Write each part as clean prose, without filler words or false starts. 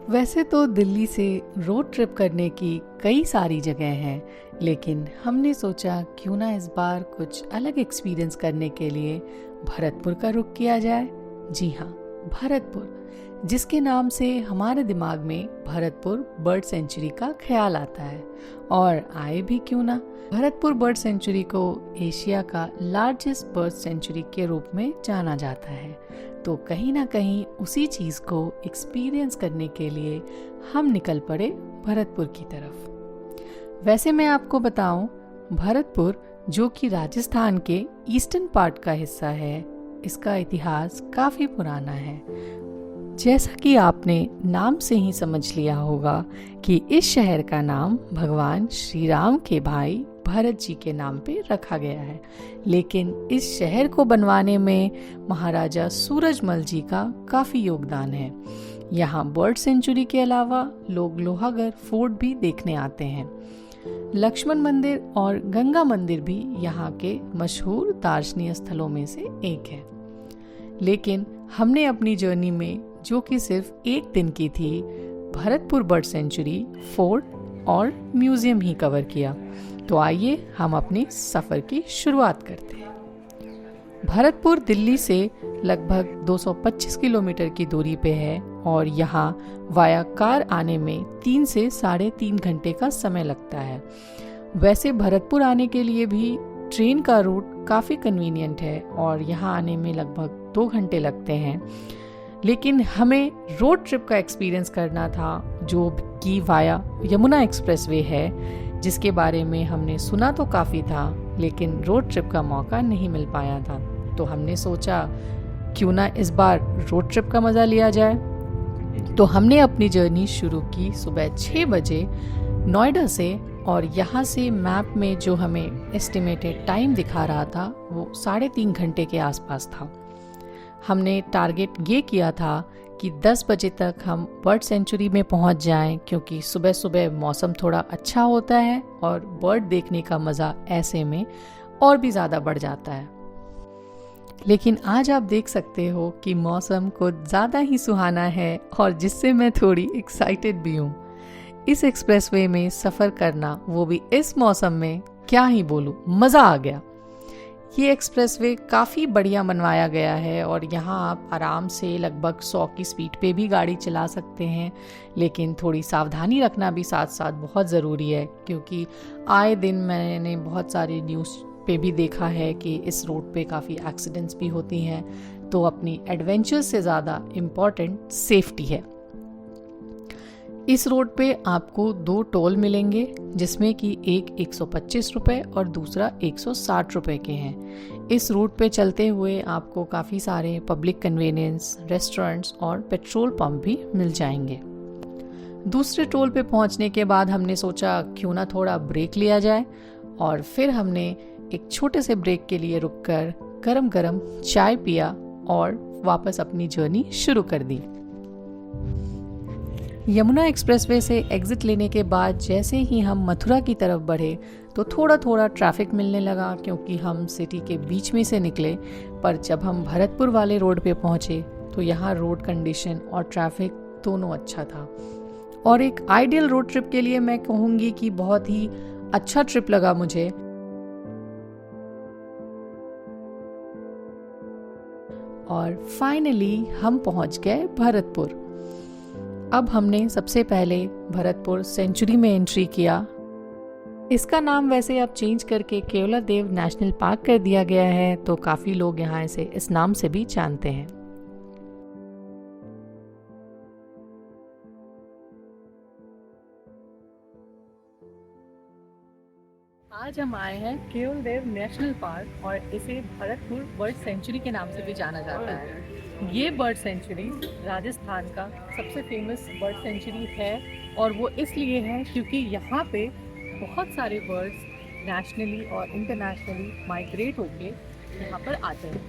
वैसे तो दिल्ली से रोड ट्रिप करने की कई सारी जगह हैं, लेकिन हमने सोचा क्यों ना इस बार कुछ अलग एक्सपीरियंस करने के लिए भरतपुर का रुख किया जाए। जी हाँ, भरतपुर, जिसके नाम से हमारे दिमाग में भरतपुर बर्ड सेंचुरी का ख्याल आता है। और आए भी क्यों ना। भरतपुर बर्ड सेंचुरी को एशिया का लार्जेस्ट बर्ड सेंचुरी के रूप में जाना जाता है, तो कहीं ना कहीं उसी चीज़ को एक्सपीरियंस करने के लिए हम निकल पड़े भरतपुर की तरफ। वैसे मैं आपको बताऊं, भरतपुर जो कि राजस्थान के ईस्टर्न पार्ट का हिस्सा है, इसका इतिहास काफ़ी पुराना है। जैसा कि आपने नाम से ही समझ लिया होगा कि इस शहर का नाम भगवान श्री राम के भाई भरत जी के नाम पे रखा गया है, लेकिन इस शहर को बनवाने में महाराजा सूरजमल जी का काफ़ी योगदान है। यहाँ बर्ड सेंचुरी के अलावा लोग लोहागढ़ फोर्ट भी देखने आते हैं। लक्ष्मण मंदिर और गंगा मंदिर भी यहाँ के मशहूर दार्शनिक स्थलों में से एक है। लेकिन हमने अपनी जर्नी में, जो कि सिर्फ एक दिन की थी, भरतपुर बर्ड सेंचुरी, फोर्ट और म्यूजियम ही कवर किया। तो आइए हम अपने सफ़र की शुरुआत करते हैं। भरतपुर दिल्ली से लगभग 225 किलोमीटर की दूरी पे है और यहाँ वाया कार आने में 3 से 3.5 घंटे का समय लगता है। वैसे भरतपुर आने के लिए भी ट्रेन का रूट काफ़ी कन्वीनियंट है और यहाँ आने में लगभग 2 घंटे लगते हैं। लेकिन हमें रोड ट्रिप का एक्सपीरियंस करना था, जो कि वाया यमुना एक्सप्रेसवे है, जिसके बारे में हमने सुना तो काफ़ी था, लेकिन रोड ट्रिप का मौका नहीं मिल पाया था। तो हमने सोचा क्यों ना इस बार रोड ट्रिप का मज़ा लिया जाए। तो हमने अपनी जर्नी शुरू की सुबह 6 बजे नोएडा से, और यहाँ से मैप में जो हमें एस्टिमेटेड टाइम दिखा रहा था वो 3.5 घंटे के आसपास था। हमने टारगेट ये किया था कि 10 बजे तक हम बर्ड सेंचुरी में पहुंच जाएं, क्योंकि सुबह सुबह मौसम थोड़ा अच्छा होता है और बर्ड देखने का मज़ा ऐसे में और भी ज़्यादा बढ़ जाता है। लेकिन आज आप देख सकते हो कि मौसम कुछ ज़्यादा ही सुहाना है, और जिससे मैं थोड़ी एक्साइटेड भी हूँ। इस एक्सप्रेसवे में सफ़र करना, वो भी इस मौसम में, क्या ही बोलूँ, मज़ा आ गया। ये एक्सप्रेसवे काफ़ी बढ़िया बनवाया गया है और यहाँ आप आराम से लगभग 100 की स्पीड पे भी गाड़ी चला सकते हैं। लेकिन थोड़ी सावधानी रखना भी साथ साथ बहुत ज़रूरी है, क्योंकि आए दिन मैंने बहुत सारे न्यूज़ पे भी देखा है कि इस रोड पे काफ़ी एक्सीडेंट्स भी होती हैं। तो अपनी एडवेंचर से ज़्यादा इम्पॉर्टेंट सेफ्टी है। इस रोड पे आपको 2 टोल मिलेंगे, जिसमें कि एक 125 रुपये और दूसरा 160 रुपये के हैं। इस रूट पे चलते हुए आपको काफ़ी सारे पब्लिक कन्वीनियंस, रेस्टोरेंट्स और पेट्रोल पंप भी मिल जाएंगे। दूसरे टोल पे पहुंचने के बाद हमने सोचा क्यों ना थोड़ा ब्रेक लिया जाए, और फिर हमने एक छोटे से ब्रेक के लिए रुककर गरम गरम चाय पिया और वापस अपनी जर्नी शुरू कर दी। यमुना एक्सप्रेसवे से एग्जिट लेने के बाद जैसे ही हम मथुरा की तरफ बढ़े तो थोड़ा थोड़ा ट्रैफिक मिलने लगा, क्योंकि हम सिटी के बीच में से निकले। पर जब हम भरतपुर वाले रोड पे पहुंचे तो यहाँ रोड कंडीशन और ट्रैफिक दोनों अच्छा था, और एक आइडियल रोड ट्रिप के लिए मैं कहूँगी कि बहुत ही अच्छा ट्रिप लगा मुझे। और फाइनली हम पहुंच गए भरतपुर। अब हमने सबसे पहले भरतपुर सेंचुरी में एंट्री किया। इसका नाम वैसे अब चेंज करके केवलादेव नेशनल पार्क कर दिया गया है, तो काफ़ी लोग यहाँ इसे इस नाम से भी जानते हैं। आज हम आए हैं केवलादेव नेशनल पार्क, और इसे भरतपुर बर्ड सेंचुरी के नाम से भी जाना जाता है। ये बर्ड सेंचुरी राजस्थान का सबसे फेमस बर्ड सेंचुरी है, और वो इसलिए है क्योंकि यहाँ पे बहुत सारे बर्ड्स नेशनली और इंटरनेशनली माइग्रेट होके यहाँ पर आते हैं।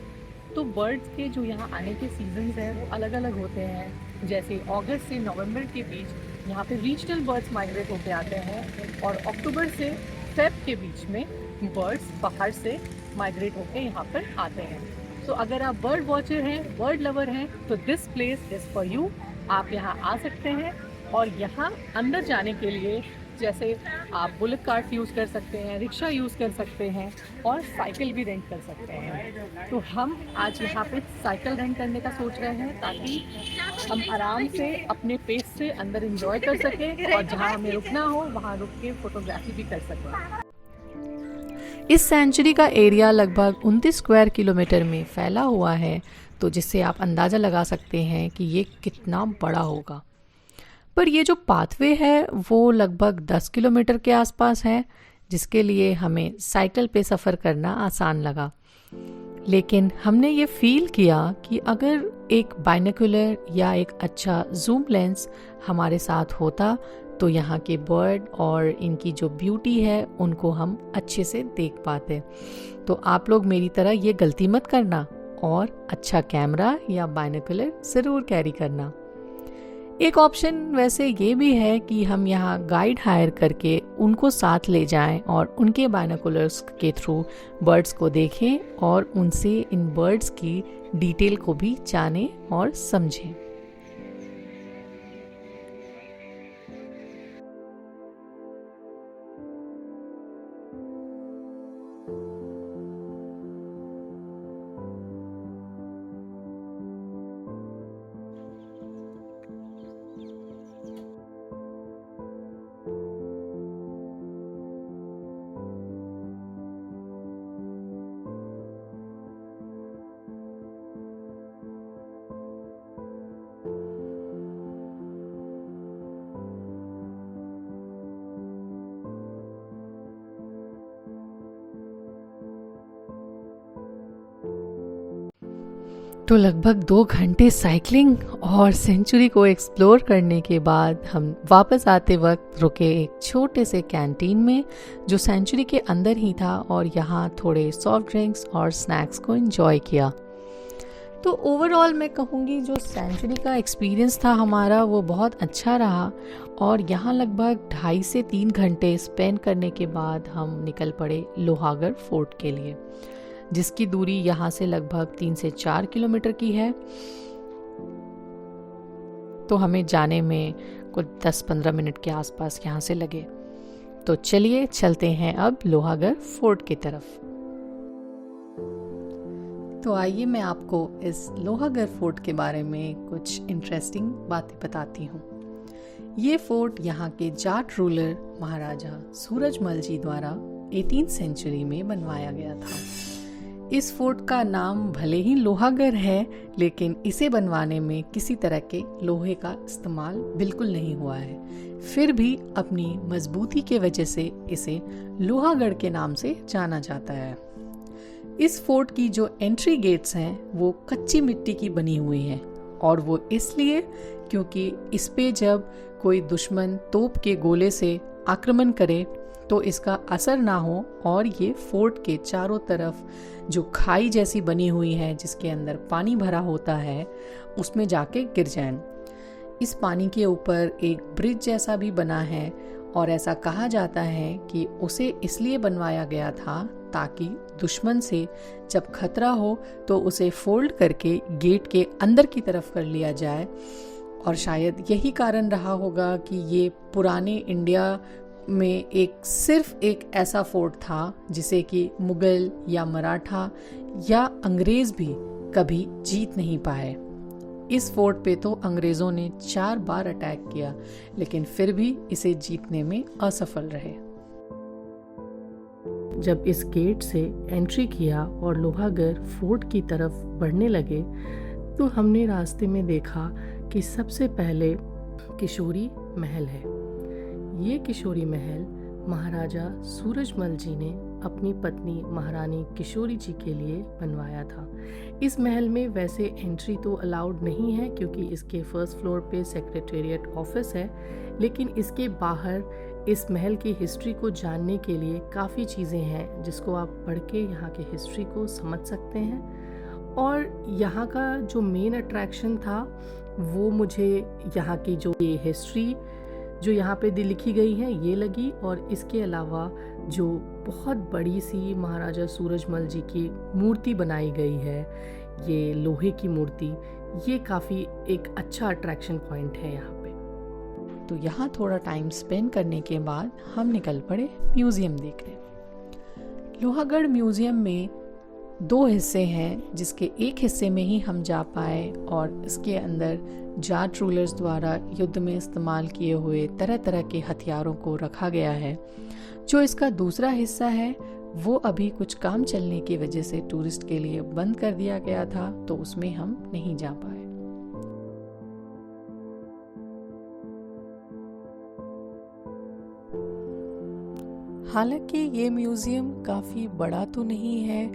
तो बर्ड्स के जो यहाँ आने के सीजन्स हैं वो अलग अलग होते हैं। जैसे अगस्त से नवंबर के बीच यहाँ पे रीजनल बर्ड्स माइग्रेट होके आते हैं, और अक्टूबर से फेब के बीच में बर्ड्स बाहर से माइग्रेट होके यहाँ पर आते हैं। तो अगर आप बर्ड वॉचर हैं, बर्ड लवर हैं, तो this place is for you. आप यहाँ आ सकते हैं और यहाँ अंदर जाने के लिए जैसे आप बुलेट कार्ट यूज़ कर सकते हैं, रिक्शा यूज़ कर सकते हैं और साइकिल भी रेंट कर सकते हैं। तो हम आज यहाँ पे साइकिल रेंट करने का सोच रहे हैं ताकि हम आराम से अपने पेस से अंदर एंजॉय कर सकें और जहाँ हमें रुकना हो वहाँ रुक के फोटोग्राफी भी कर सकें। इस सेंचुरी का एरिया लगभग 29 स्क्वायर किलोमीटर में फैला हुआ है, तो जिससे आप अंदाज़ा लगा सकते हैं कि ये कितना बड़ा होगा। पर ये जो पाथवे है वो लगभग 10 किलोमीटर के आसपास है, जिसके लिए हमें साइकिल पे सफ़र करना आसान लगा। लेकिन हमने ये फील किया कि अगर एक बाइनोकुलर या एक अच्छा जूम लेंस हमारे साथ होता तो यहाँ के बर्ड और इनकी जो ब्यूटी है उनको हम अच्छे से देख पाते। तो आप लोग मेरी तरह ये गलती मत करना और अच्छा कैमरा या बाइनोकुलर ज़रूर कैरी करना। एक ऑप्शन वैसे ये भी है कि हम यहाँ गाइड हायर करके उनको साथ ले जाएं और उनके बाइनोकुलर्स के थ्रू बर्ड्स को देखें और उनसे इन बर्ड्स की डिटेल को भी जानें और समझें। तो लगभग 2 घंटे साइकिलिंग और सेंचुरी को एक्सप्लोर करने के बाद हम वापस आते वक्त रुके एक छोटे से कैंटीन में जो सेंचुरी के अंदर ही था और यहाँ थोड़े सॉफ्ट ड्रिंक्स और स्नैक्स को एंजॉय किया। तो ओवरऑल मैं कहूँगी जो सेंचुरी का एक्सपीरियंस था हमारा वो बहुत अच्छा रहा और यहाँ लगभग 2.5 से 3 घंटे स्पेंड करने के बाद हम निकल पड़े लोहागढ़ फोर्ट के लिए, जिसकी दूरी यहाँ से लगभग 3 से 4 किलोमीटर की है। तो हमें जाने में कुछ 10-15 मिनट के आसपास यहाँ से लगे। तो चलिए चलते हैं अब लोहागढ़ फोर्ट की तरफ। तो आइए मैं आपको इस लोहागढ़ फोर्ट के बारे में कुछ इंटरेस्टिंग बातें बताती हूँ। ये फोर्ट यहाँ के जाट रूलर महाराजा सूरजमल जी द्वारा 18th सेंचुरी में बनवाया गया था। इस फोर्ट का नाम भले ही लोहागढ़ है, लेकिन इसे बनवाने में किसी तरह के लोहे का इस्तेमाल बिल्कुल नहीं हुआ है। फिर भी अपनी मजबूती के वजह से इसे लोहागढ़ के नाम से जाना जाता है। इस फोर्ट की जो एंट्री गेट्स हैं वो कच्ची मिट्टी की बनी हुई हैं और वो इसलिए क्योंकि इस पे जब कोई दुश्मन तोप के गोले से आक्रमण करे तो इसका असर ना हो और ये फोर्ट के चारों तरफ जो खाई जैसी बनी हुई है जिसके अंदर पानी भरा होता है उसमें जाके गिर जाएं। इस पानी के ऊपर एक ब्रिज जैसा भी बना है और ऐसा कहा जाता है कि उसे इसलिए बनवाया गया था ताकि दुश्मन से जब खतरा हो तो उसे फोल्ड करके गेट के अंदर की तरफ कर लिया जाए। और शायद यही कारण रहा होगा कि ये पुराने इंडिया में सिर्फ एक ऐसा फोर्ट था जिसे कि मुगल या मराठा या अंग्रेज भी कभी जीत नहीं पाए। इस फोर्ट पे तो अंग्रेजों ने 4 बार अटैक किया, लेकिन फिर भी इसे जीतने में असफल रहे। जब इस गेट से एंट्री किया और लोहागढ़ फोर्ट की तरफ बढ़ने लगे तो हमने रास्ते में देखा कि सबसे पहले किशोरी महल है। ये किशोरी महल महाराजा सूरजमल जी ने अपनी पत्नी महारानी किशोरी जी के लिए बनवाया था। इस महल में वैसे एंट्री तो अलाउड नहीं है क्योंकि इसके फर्स्ट फ्लोर पे सेक्रेटेरिएट ऑफिस है, लेकिन इसके बाहर इस महल की हिस्ट्री को जानने के लिए काफ़ी चीज़ें हैं जिसको आप पढ़ के यहाँ की हिस्ट्री को समझ सकते हैं। और यहाँ का जो मेन अट्रैक्शन था वो मुझे यहाँ की जो ये हिस्ट्री जो यहाँ पे लिखी गई है ये लगी, और इसके अलावा जो बहुत बड़ी सी महाराजा सूरजमल जी की मूर्ति बनाई गई है, ये लोहे की मूर्ति, ये काफ़ी एक अच्छा अट्रैक्शन पॉइंट है यहाँ पे। तो यहाँ थोड़ा टाइम स्पेंड करने के बाद हम निकल पड़े म्यूज़ियम देखने। लोहागढ़ म्यूज़ियम में 2 हिस्से हैं, जिसके एक हिस्से में ही हम जा पाए और इसके अंदर जाट रूलर्स द्वारा युद्ध में इस्तेमाल किए हुए तरह तरह के हथियारों को रखा गया है। जो इसका दूसरा हिस्सा है वो अभी कुछ काम चलने की वजह से टूरिस्ट के लिए बंद कर दिया गया था, तो उसमें हम नहीं जा पाए। हालांकि ये म्यूज़ियम काफ़ी बड़ा तो नहीं है,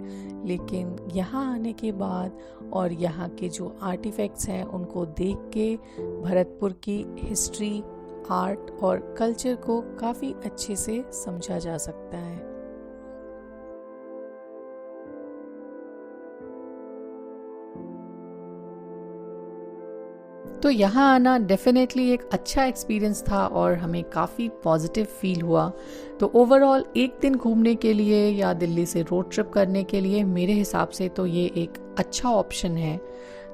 लेकिन यहाँ आने के बाद और यहाँ के जो आर्टिफैक्ट्स हैं उनको देख के भरतपुर की हिस्ट्री, आर्ट और कल्चर को काफ़ी अच्छे से समझा जा सकता है। तो यहाँ आना डेफिनेटली एक अच्छा एक्सपीरियंस था और हमें काफ़ी पॉजिटिव फील हुआ। तो ओवरऑल एक दिन घूमने के लिए या दिल्ली से रोड ट्रिप करने के लिए मेरे हिसाब से तो ये एक अच्छा ऑप्शन है।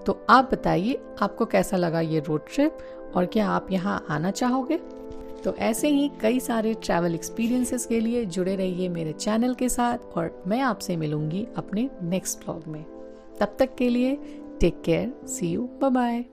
तो आप बताइए आपको कैसा लगा ये रोड ट्रिप और क्या आप यहाँ आना चाहोगे? तो ऐसे ही कई सारे ट्रैवल एक्सपीरियंसेस के लिए जुड़े रहिए मेरे चैनल के साथ और मैं आपसे मिलूंगी अपने नेक्स्ट व्लॉग में। तब तक के लिए take care, see you, bye bye.